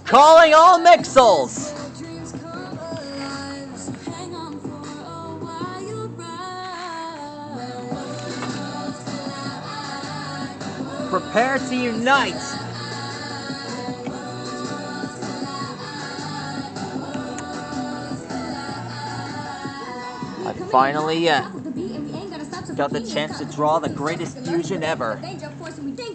Calling all MIXELs! Prepare to unite! I finally got the chance to draw the greatest fusion ever.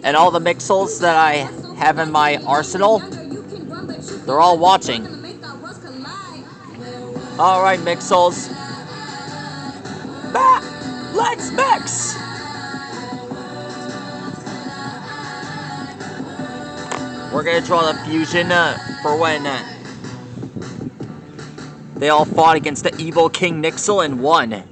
And all the MIXELs that I have in my arsenal, they're all watching. Alright, MIXELs. Let's mix! We're gonna draw the fusion for when they all fought against the evil King MIXEL and won.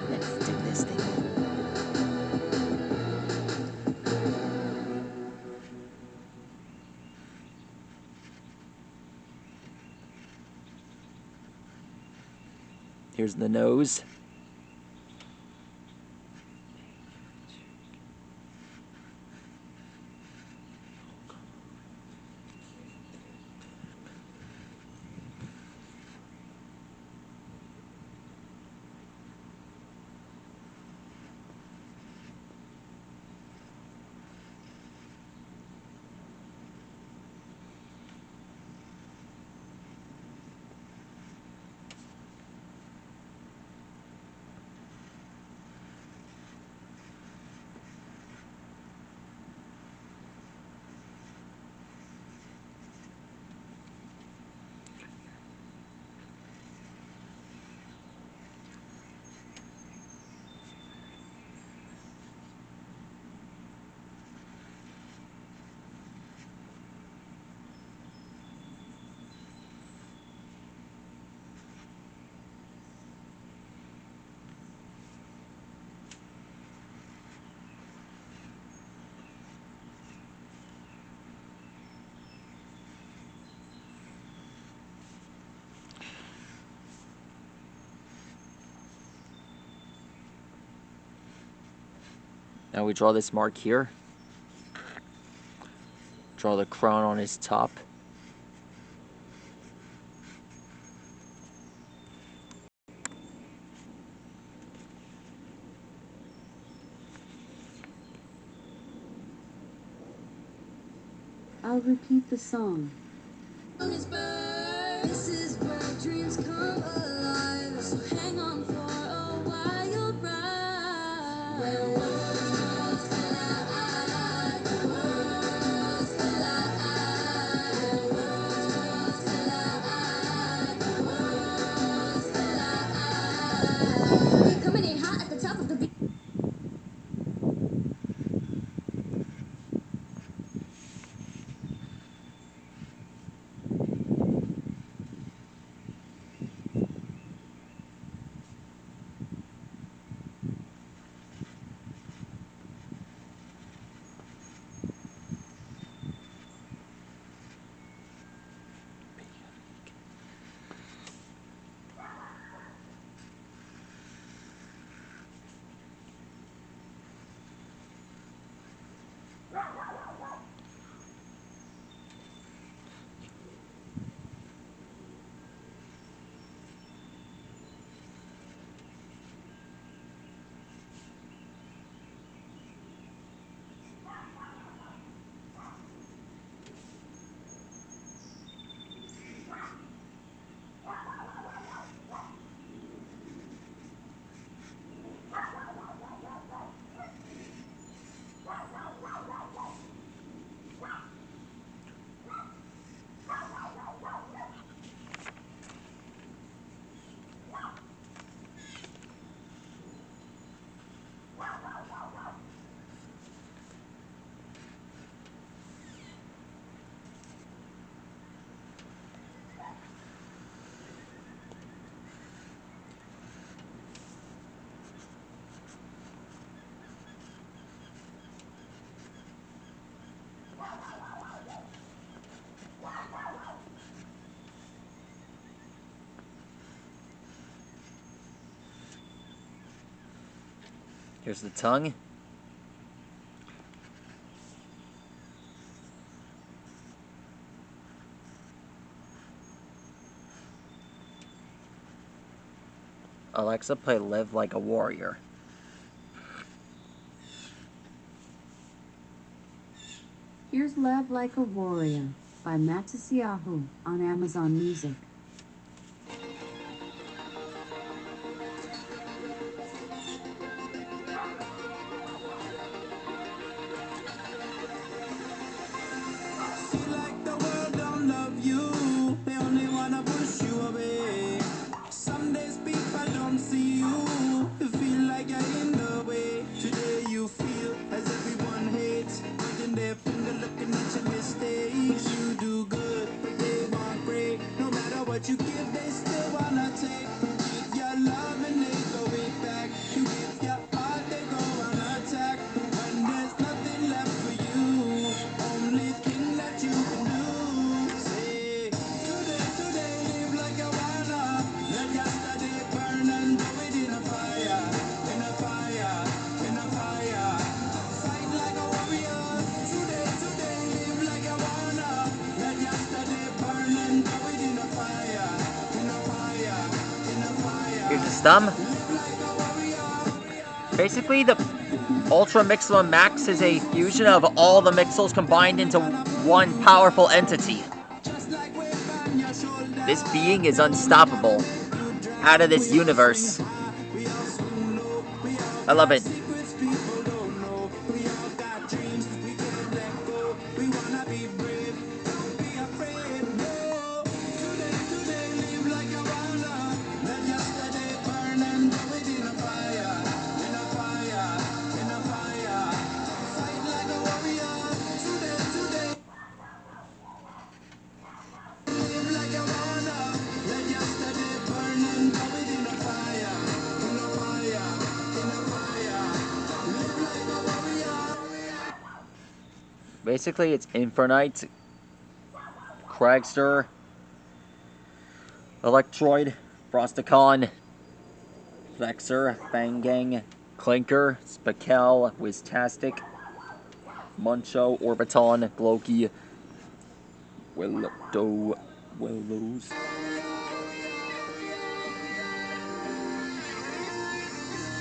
Let's do this thing. Here's the nose. Now we draw this mark here. Draw the crown on his top. I'll repeat the song. This is where dreams come alive. So hang on for a wild ride. Where worlds collide, worlds collide, worlds collide, worlds collide. Coming in hot at the top of the beat. Here's the tongue. Alexa, play Live Like a Warrior. Here's Live Like a Warrior by Matasiahu on Amazon Music. Feel like the world don't love you, they only wanna push you away. Some days people don't see you, you feel like you're in the way. Today you feel as everyone hates, pointing their finger looking at your mistakes. You do good, but they want great. No matter what you give, they still wanna take. You give your love and they go way back. You give your heart, they go on attack. When there's nothing left for you, only thing that you can do, say, today, live like you wanna. Let yesterday burn and do it in a fire, in a fire, in a fire. Fight like a warrior. Today, live like you wanna. Let yesterday burn and do it in a fire, in a fire, in a fire. Here's the stem. Live like a warrior. Basically, the Ultra Miximum Max is a fusion of all the MIXELs combined into one powerful entity. This being is unstoppable. Out of this universe. I love it. Basically, it's Infinite, Cragster, Electroid, Frosticon, Vexer, Fangang, Clinker, Spakel, Wiztastic, Muncho, Orbiton, Gloki, Willows.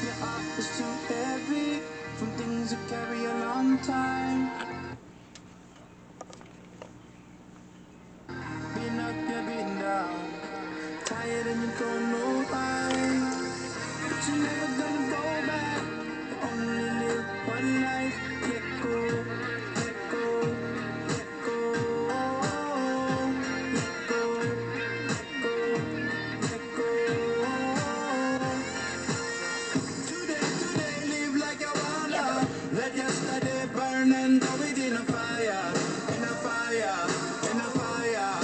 Your heart is too heavy from things you carry a long time. Been up, you've been down. Tired and you don't know why. But you're never gonna go back. You only live one life. Let go, let go, let go. Let go, let go, let go. Today, live like you wanna. Let yesterday burn and throw it in a fire, in a fire, in a fire.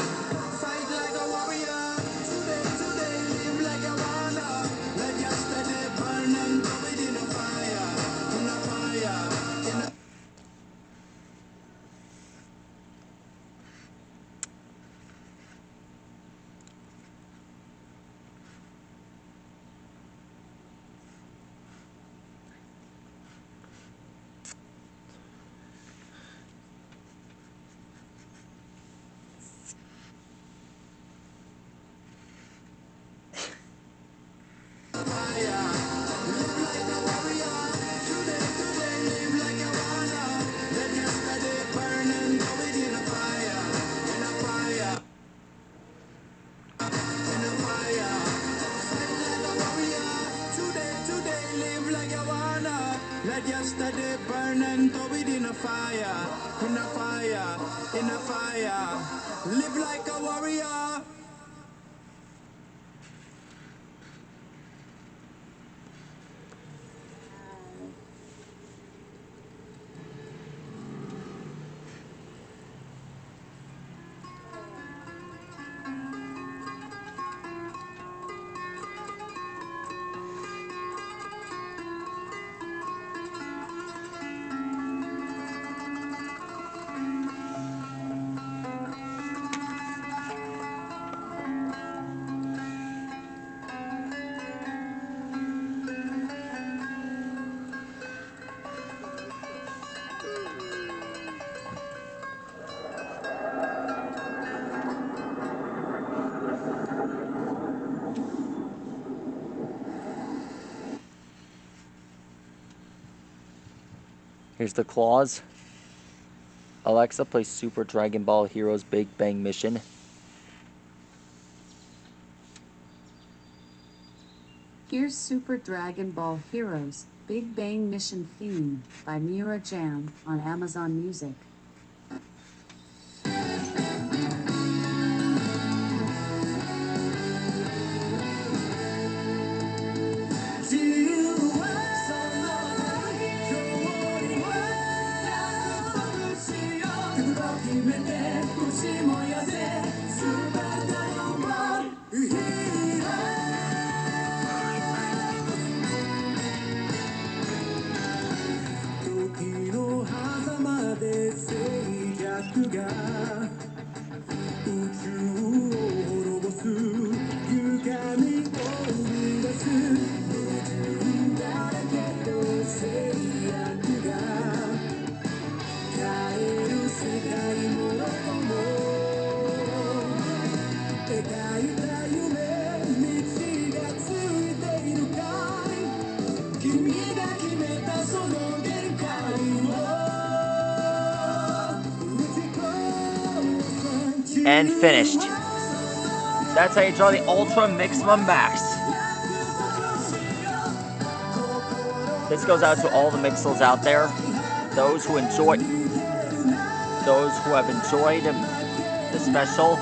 Fight like a warrior. Today, live like you wanna. Let yesterday burn and throw it in a fire, in a fire, in a. Let yesterday burn and throw it in a fire, in a fire, in a fire. Live like a warrior. Here's the claws. Alexa, play Super Dragon Ball Heroes Big Bang Mission. Here's Super Dragon Ball Heroes Big Bang Mission theme by Mira Jam on Amazon Music. 自由はその距離は約束しよう覚悟決めて星燃やせ全てのヒーロー時の狭間で静寂が宇宙を滅ぼす歪みを生み出す矛盾だらけの制約が変える世界もどこも描いた夢道がついているかい君が決めたその限界を And finished. That's how you draw the Ultra Miximum Max. This goes out to all the Mixels out there, those who have enjoyed the special,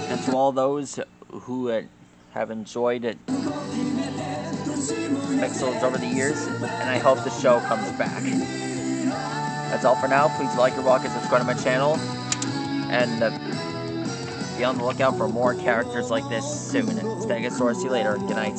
and to all those who have enjoyed it, Mixels over the years, and I hope the show comes back. That's all for now. Please like and rock and subscribe to my channel, and be on the lookout for more characters like this soon. Stegosaurus, see you later. Good night.